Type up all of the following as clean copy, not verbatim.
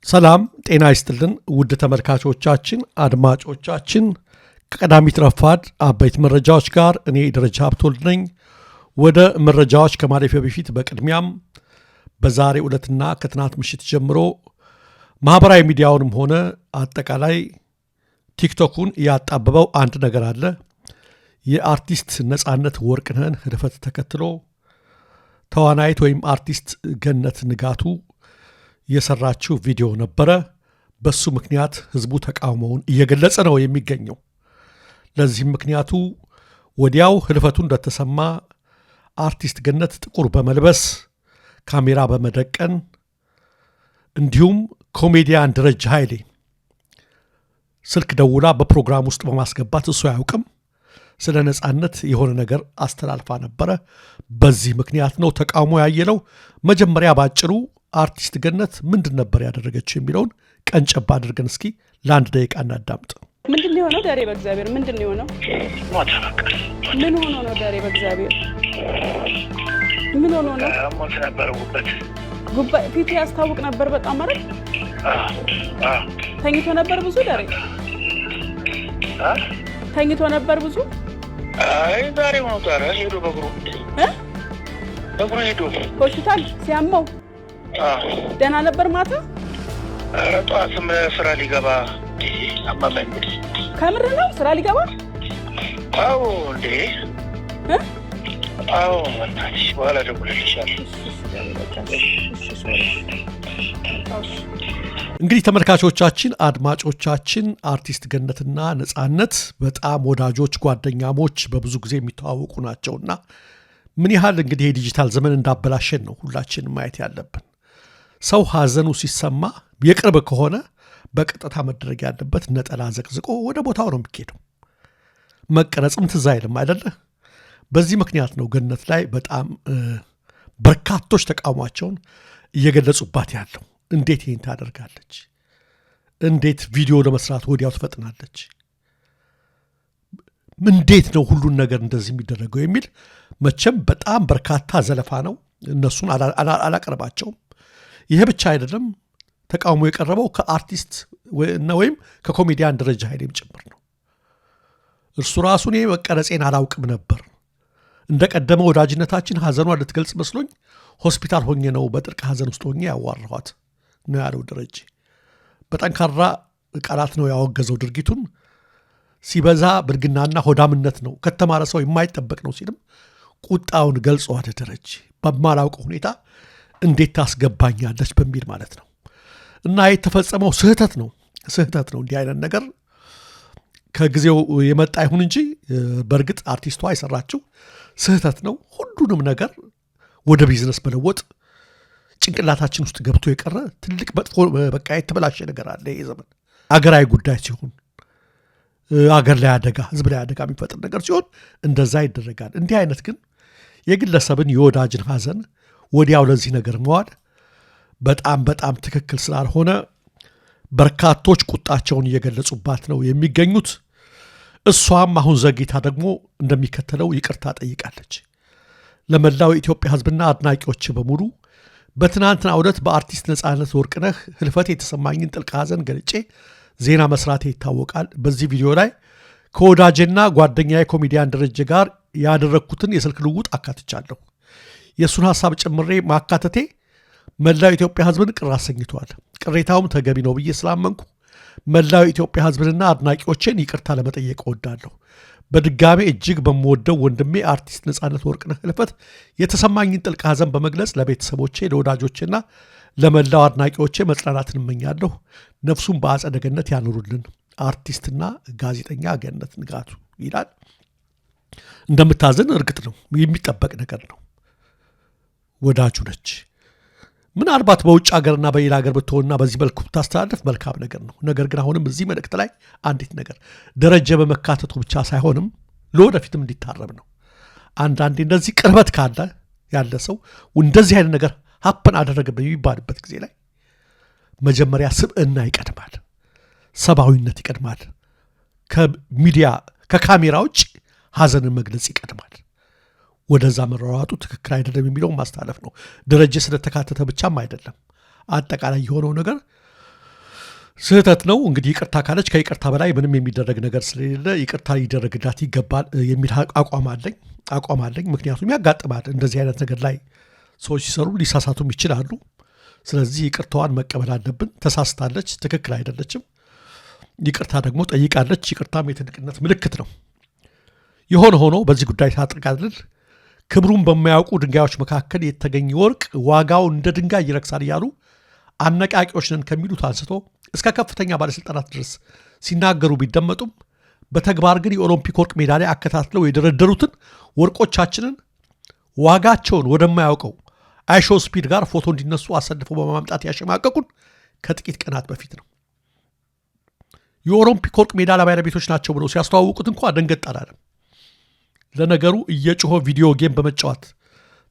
ሰላም ጤና ይስጥልን ውድ ተመልካቾቻችን አድማጮቻችን ከቀዳሚት ረፋድ አበይት መረጃዎች ጋር እኔ ደረጃ ሀብቶልድ ነኝ። ወደ መረጃዎች ከማለፊያ በፊት በቅድሚያም በዛሬ ዕለትና ከትናንት ምሽት ጀምሮ ማህበራዊ ሚዲያውንም ሆነ አጠቃላይ ቲክቶኩን ያጣበበው አንድ ነገር አለ። የአርቲስት ነጻነት ወርቅነህን ህልፈት ተከትሎ ተዋናይት ወይም አርቲስት ገነት ንጋቱ የሰራችው ቪዲዮ ነበረ። በሱ ምክንያት ህዝቡ ተቃውሞውን እየገለጸ ነው የሚገኘው። ለዚህም ምክንያቱ ወዲያው ህልፈቱ እንደተሰማ አርቲስት ገነት ጥቁር በመልበስ ካሜራ በመደቀን እንዲሁም ኮሜዲያን ደረጃ ኃይሌ ስልክ ደውላ በፕሮግራም ውስጥ በማስገባት እሱ አያውቅም ስለ ነጻነት የሆነ ነገር አስተላልፋ ነበረ። በዚህ ምክንያት ነው ተቃውሞ ያየለው። መጀመሪያ ባጭሩ አርቲስት ገነት ምንድን ነበር ያደረገችው የሚለውን ቀንጨባ አድርገን እስኪ ለአንድ ደቂቃ እናዳምጥ። ምንድን ነው የሆነው? ዳሬ በእግዚአብሔር ምንድን ነው የሆነው? ምን ሆኖ ነው ዳሬ በእግዚአብሔር? ምን ሆኖ ነው? ሞት ነበር ጉባኤ ፊቱ ያስታውቅ ነበር በጣም ማለት ተኝቶ ነበር ብዙ ዳሬ ተኝቶ ነበር ብዙ ዛሬ ሆኖ ጋር ሄዶ በእግሩ ሄዶ ሆስፒታል ሲያመው ደህና ነበር ማታ። ጠዋትም ስራ ሊገባ አማማኝ እንግዲህ ከምር ነው ስራ ሊገባ? አዎ እንዴ አዎ ወጣች። በኋላ ደውልልሻለሁ። እንግዲህ ተመልካቾቻችን አድማጮቻችን አርቲስት ገነትና ነጻነት በጣም ወዳጆች ጓደኛሞች በብዙ ጊዜ የሚተዋወቁ ናቸውና ምን ያህል እንግዲህ የዲጂታል ዘመን እንዳበላሸን ነው ሁላችን ማየት ያለብን። ሰው ሀዘኑ ሲሰማ የቅርብ ከሆነ በቀጥታ መደረግ ያለበት ነጠላ ዘቅዝቆ ወደ ቦታው ነው የሚሄደው። መቀረጽም ትዝ አይልም አይደለ? በዚህ ምክንያት ነው ገነት ላይ በጣም በርካቶች ተቃውሟቸውን እየገለጹባት ያለው። እንዴት ይህን ታደርጋለች? እንዴት ቪዲዮ ለመስራት ወዲያው ትፈጥናለች? እንዴት ነው ሁሉን ነገር እንደዚህ የሚደረገው የሚል መቼም በጣም በርካታ ዘለፋ ነው። እነሱን አላቀርባቸውም። ይሄ ብቻ አይደለም። ተቃውሞ የቀረበው ከአርቲስት ወይም ከኮሜዲያን ደረጃ ኃይሌም ጭምር ነው። እርሱ ራሱን መቀረጼን አላውቅም ነበር፣ እንደ ቀደመ ወዳጅነታችን ሀዘኗ ልትገልጽ መስሎኝ ሆስፒታል ሆኜ ነው በጥልቅ ሀዘን ውስጥ ሆኜ ያዋራኋት ነው ያለው ደረጀ። በጠንካራ ቃላት ነው ያወገዘው ድርጊቱን። ሲበዛ ብልግናና ሆዳምነት ነው፣ ከተማረ ሰው የማይጠበቅ ነው ሲልም ቁጣውን ገልጸዋል ደረጀ። በማላውቀው ሁኔታ እንዴት ታስገባኛለች በሚል ማለት ነው። እና የተፈጸመው ስህተት ነው። እንዲህ አይነት ነገር ከጊዜው የመጣ ይሁን እንጂ በእርግጥ አርቲስቷ የሰራችው ስህተት ነው። ሁሉንም ነገር ወደ ቢዝነስ መለወጥ ጭንቅላታችን ውስጥ ገብቶ የቀረ ትልቅ መጥፎ በቃ የተበላሸ ነገር አለ። ይሄ ዘመን አገራዊ ጉዳይ ሲሆን አገር ላይ አደጋ፣ ህዝብ ላይ አደጋ የሚፈጥር ነገር ሲሆን እንደዛ ይደረጋል። እንዲህ አይነት ግን የግለሰብን የወዳጅን ሀዘን ወዲያው ለዚህ ነገር መዋል በጣም በጣም ትክክል ስላልሆነ በርካቶች ቁጣቸውን እየገለጹባት ነው የሚገኙት። እሷም አሁን ዘግይታ ደግሞ እንደሚከተለው ይቅርታ ጠይቃለች። ለመላው የኢትዮጵያ ህዝብና አድናቂዎች በሙሉ በትናንትናው ዕለት በአርቲስት ነጻነት ወርቅነህ ህልፈት የተሰማኝን ጥልቅ ሀዘን ገልጬ ዜና መስራቴ ይታወቃል። በዚህ ቪዲዮ ላይ ከወዳጄና ጓደኛዬ ኮሜዲያን ደረጀ ጋር ያደረግኩትን የስልክ ልውውጥ አካትቻለሁ። የእሱን ሀሳብ ጨምሬ ማካተቴ መላው ኢትዮጵያ ህዝብን ቅር አሰኝቷል። ቅሬታውም ተገቢ ነው ብዬ ስላመንኩ መላው ኢትዮጵያ ህዝብንና አድናቂዎችን ይቅርታ ለመጠየቅ እወዳለሁ። በድጋሜ እጅግ በምወደው ወንድሜ አርቲስት ነጻነት ወርቅነህ ህልፈት የተሰማኝን ጥልቅ ሀዘን በመግለጽ ለቤተሰቦቼ፣ ለወዳጆቼና ለመላው አድናቂዎቼ መጽናናትን እመኛለሁ። ነፍሱን በአጸደ ገነት ያኑሩልን። አርቲስትና ጋዜጠኛ ገነት ንጋቱ ይላል። እንደምታዝን እርግጥ ነው፣ የሚጠበቅ ነገር ነው። ወዳጁ ነች። ምናልባት በውጭ ሀገርና በሌላ ሀገር ብትሆንና በዚህ መልኩ ብታስተላልፍ መልካም ነገር ነው። ነገር ግን አሁንም እዚህ መልእክት ላይ አንዲት ነገር ደረጀ በመካተቱ ብቻ ሳይሆንም ለወደፊትም እንዲታረም ነው። አንዳንዴ እንደዚህ ቅርበት ካለ ያለ ሰው እንደዚህ አይነት ነገር ሀፕን አደረገ በሚባልበት ጊዜ ላይ መጀመሪያ ስብዕና ይቀድማል፣ ሰብአዊነት ይቀድማል። ከሚዲያ ከካሜራ ውጭ ሀዘንን መግለጽ ይቀድማል። ወደዛ መራራጡ ትክክል አይደለም የሚለው ማስተላለፍ ነው። ደረጀ ስለተካተተ ብቻም አይደለም። አጠቃላይ የሆነው ነገር ስህተት ነው እንግዲህ ይቅርታ ካለች ከይቅርታ በላይ ምንም የሚደረግ ነገር ስለሌለ ይቅርታ ሊደረግላት ይገባል የሚል አቋም አለኝ። ምክንያቱም ያጋጥማል እንደዚህ አይነት ነገር ላይ ሰዎች ሲሰሩ ሊሳሳቱም ይችላሉ። ስለዚህ ይቅርታዋን መቀበል አለብን። ተሳስታለች፣ ትክክል አይደለችም። ይቅርታ ደግሞ ጠይቃለች። ይቅርታም የትልቅነት ምልክት ነው። የሆነ ሆኖ በዚህ ጉዳይ ታጠቃልል ክብሩን በማያውቁ ድንጋዮች መካከል የተገኘ ወርቅ ዋጋው እንደ ድንጋይ ይረክሳል እያሉ አነቃቂዎች ነን ከሚሉት አንስቶ እስከ ከፍተኛ ባለስልጣናት ድረስ ሲናገሩ ቢደመጡም በተግባር ግን የኦሎምፒክ ወርቅ ሜዳሊያ አከታትለው የደረደሩትን ወርቆቻችንን ዋጋቸውን ወደማያውቀው አይሾ ስፒድ ጋር ፎቶ እንዲነሱ አሰልፈው በማምጣት ያሸማቀቁን ከጥቂት ቀናት በፊት ነው። የኦሎምፒክ ወርቅ ሜዳሊያ ባለቤቶች ናቸው ብለው ሲያስተዋውቁት እንኳ ደንገጥ አላለም። ለነገሩ እየጮኸ ቪዲዮ ጌም በመጫወት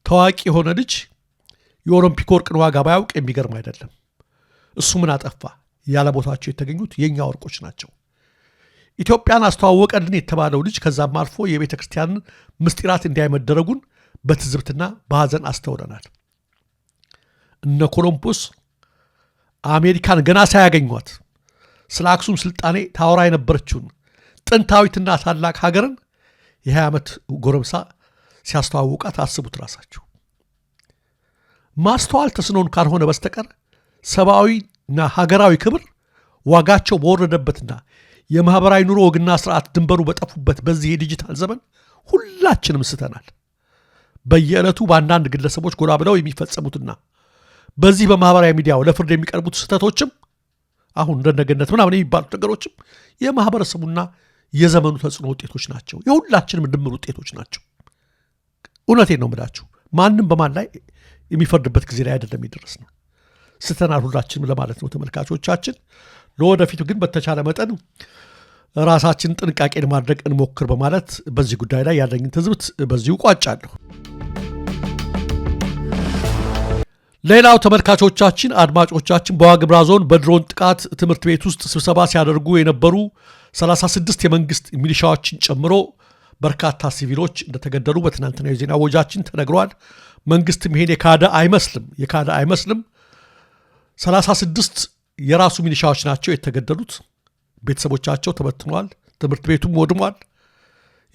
ታዋቂ የሆነ ልጅ የኦሎምፒክ ወርቅን ዋጋ ባያውቅ የሚገርም አይደለም። እሱ ምን አጠፋ? ያለ ቦታቸው የተገኙት የእኛ ወርቆች ናቸው። ኢትዮጵያን አስተዋወቀልን የተባለው ልጅ ከዛም አልፎ የቤተ ክርስቲያንን ምስጢራት እንዲያይመደረጉን በትዝብትና በሐዘን አስተውለናል። እነ ኮሎምቦስ አሜሪካን ገና ሳያገኟት ስለ አክሱም ስልጣኔ ታወራ የነበረችውን ጥንታዊትና ታላቅ ሀገርን የ20 ዓመት ጎረምሳ ሲያስተዋውቃት አስቡት ራሳችሁ። ማስተዋል ተስኖን ካልሆነ በስተቀር ሰብአዊና ሀገራዊ ክብር ዋጋቸው በወረደበትና የማህበራዊ ኑሮ ወግና ስርዓት ድንበሩ በጠፉበት በዚህ የዲጂታል ዘመን ሁላችንም ስተናል። በየዕለቱ በአንዳንድ ግለሰቦች ጎላ ብለው የሚፈጸሙትና በዚህ በማህበራዊ ሚዲያው ለፍርድ የሚቀርቡት ስህተቶችም አሁን እንደነገነት ምናምን የሚባሉት ነገሮችም የማህበረሰቡና የዘመኑ ተጽዕኖ ውጤቶች ናቸው። የሁላችንም ድምር ውጤቶች ናቸው። እውነቴን ነው የምላችሁ። ማንም በማን ላይ የሚፈርድበት ጊዜ ላይ አይደለም የደረስ ነው። ስተናል ሁላችንም ለማለት ነው ተመልካቾቻችን። ለወደፊቱ ግን በተቻለ መጠን ራሳችን ጥንቃቄ ለማድረግ እንሞክር በማለት በዚህ ጉዳይ ላይ ያለኝን ትዝብት በዚሁ ቋጫለሁ። ሌላው ተመልካቾቻችን፣ አድማጮቻችን በዋግምራ ዞን በድሮን ጥቃት ትምህርት ቤት ውስጥ ስብሰባ ሲያደርጉ የነበሩ 36 የመንግስት ሚሊሻዎችን ጨምሮ በርካታ ሲቪሎች እንደተገደሉ በትናንትናው የዜና ወጃችን ተነግሯል። መንግስትም ይሄን የካደ አይመስልም። 36 የራሱ ሚሊሻዎች ናቸው የተገደሉት። ቤተሰቦቻቸው ተበትኗል። ትምህርት ቤቱም ወድሟል።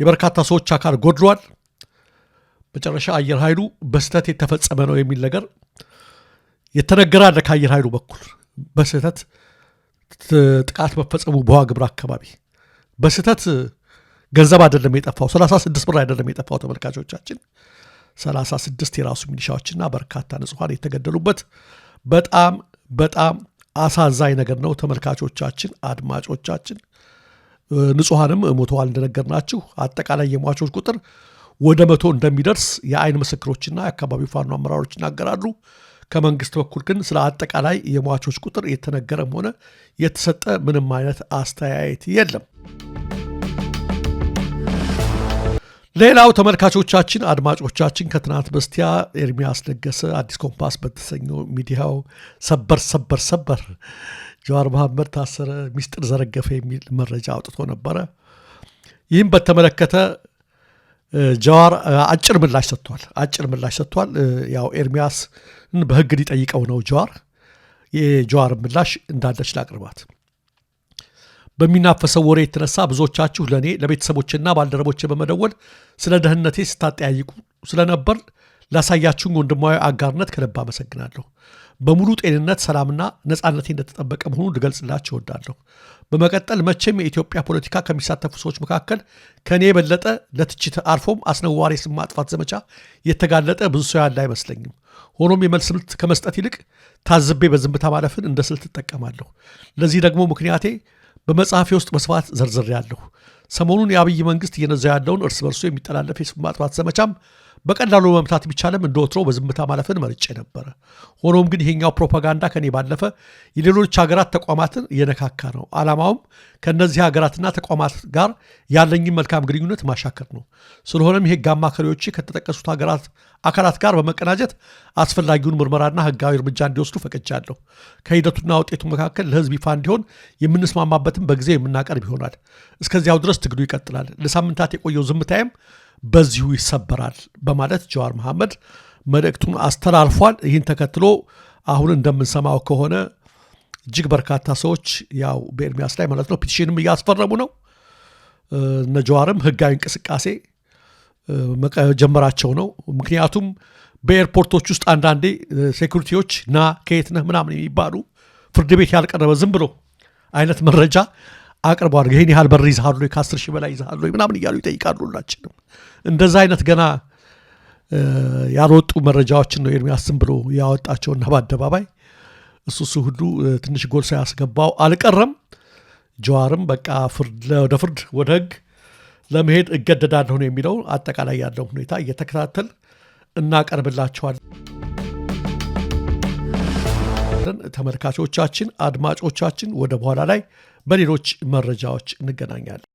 የበርካታ ሰዎች አካል ጎድሏል። መጨረሻ አየር ኃይሉ በስህተት የተፈጸመ ነው የሚል ነገር የተነገረ አለ። ከአየር ኃይሉ በኩል በስህተት ጥቃት መፈጸሙ በዋግምራ አካባቢ በስህተት ገንዘብ አይደለም የጠፋው፣ 36 ብር አይደለም የጠፋው ተመልካቾቻችን፣ 36 የራሱ ሚሊሻዎችና በርካታ ንጹሐን የተገደሉበት በጣም አሳዛኝ ነገር ነው ተመልካቾቻችን፣ አድማጮቻችን። ንጹሐንም ሞተዋል እንደነገርናችሁ። አጠቃላይ የሟቾች ቁጥር ወደ 100 እንደሚደርስ የአይን ምስክሮችና የአካባቢው ፋኖ አመራሮች ይናገራሉ። ከመንግስት በኩል ግን ስለ አጠቃላይ የሟቾች ቁጥር የተነገረም ሆነ የተሰጠ ምንም አይነት አስተያየት የለም። ሌላው ተመልካቾቻችን፣ አድማጮቻችን ከትናንት በስቲያ ኤርሚያስ ለገሰ አዲስ ኮምፓስ በተሰኘው ሚዲያው ሰበር ጀዋር መሐመድ ታሰረ፣ ሚስጥር ዘረገፈ የሚል መረጃ አውጥቶ ነበረ። ይህም በተመለከተ ጀዋር አጭር ምላሽ ሰጥቷል። ያው ኤርሚያስ በህግ ሊጠይቀው ነው ጀዋር። የጀዋር ምላሽ እንዳለች ላቅርባት። በሚናፈሰው ወሬ የተነሳ ብዙዎቻችሁ ለእኔ ለቤተሰቦችና ባልደረቦች በመደወል ስለ ደህንነቴ ስታጠያይቁ ስለነበር ላሳያችሁን ወንድማዊ አጋርነት ከልብ አመሰግናለሁ። በሙሉ ጤንነት ሰላምና ነፃነቴ እንደተጠበቀ መሆኑን ልገልጽላችሁ እወዳለሁ። በመቀጠል መቼም የኢትዮጵያ ፖለቲካ ከሚሳተፉ ሰዎች መካከል ከእኔ የበለጠ ለትችት አልፎም አስነዋሪ ስም ማጥፋት ዘመቻ የተጋለጠ ብዙ ሰው ያለ አይመስለኝም። ሆኖም የመልስ ምት ከመስጠት ይልቅ ታዝቤ በዝምታ ማለፍን እንደ ስልት እጠቀማለሁ። ለዚህ ደግሞ ምክንያቴ በመጽሐፌ ውስጥ በስፋት ዘርዝሬያለሁ። ሰሞኑን የአብይ መንግስት እየነዛው ያለውን እርስ በርሱ የሚጠላለፍ የስም ማጥፋት ዘመቻም በቀላሉ መምታት ቢቻለም እንደወትሮ በዝምታ ማለፍን መርጬ ነበረ። ሆኖም ግን ይሄኛው ፕሮፓጋንዳ ከኔ ባለፈ የሌሎች ሀገራት ተቋማትን እየነካካ ነው። ዓላማውም ከእነዚህ ሀገራትና ተቋማት ጋር ያለኝን መልካም ግንኙነት ማሻከር ነው። ስለሆነም የህግ አማካሪዎች ከተጠቀሱት አካላት ጋር በመቀናጀት አስፈላጊውን ምርመራና ህጋዊ እርምጃ እንዲወስዱ ፈቅጃለሁ። ከሂደቱና ውጤቱ መካከል ለህዝብ ይፋ እንዲሆን የምንስማማበትም በጊዜው የምናቀርብ ይሆናል። እስከዚያው ድረስ ትግሉ ይቀጥላል። ለሳምንታት የቆየው ዝምታዬም በዚሁ ይሰበራል በማለት ጀዋር መሐመድ መልእክቱን አስተላልፏል። ይህን ተከትሎ አሁን እንደምንሰማው ከሆነ እጅግ በርካታ ሰዎች ያው በኤርሚያስ ላይ ማለት ነው ፒቲሽንም እያስፈረሙ ነው። እነ ጀዋርም ህጋዊ እንቅስቃሴ መጀመራቸው ነው። ምክንያቱም በኤርፖርቶች ውስጥ አንዳንዴ ሴኩሪቲዎች ና ከየት ነህ ምናምን የሚባሉ ፍርድ ቤት ያልቀረበ ዝም ብሎ አይነት መረጃ አቅርበዋል። ይህን ያህል በር ይዛሉ፣ ከ10 ሺህ በላይ ይዛሉ ምናምን እያሉ ይጠይቃሉ። ሁላችንም እንደዛ አይነት ገና ያልወጡ መረጃዎችን ነው ኤርሚያስ ዝም ብሎ ያወጣቸውና በአደባባይ እሱ ሁሉ ትንሽ ጎል ሳያስገባው አልቀረም። ጀዋርም በቃ ወደ ፍርድ ወደ ህግ ለመሄድ እገደዳለሁ ነው የሚለው። አጠቃላይ ያለው ሁኔታ እየተከታተል እናቀርብላችኋለን። ተመልካቾቻችን፣ አድማጮቻችን ወደ በኋላ ላይ በሌሎች መረጃዎች እንገናኛለን።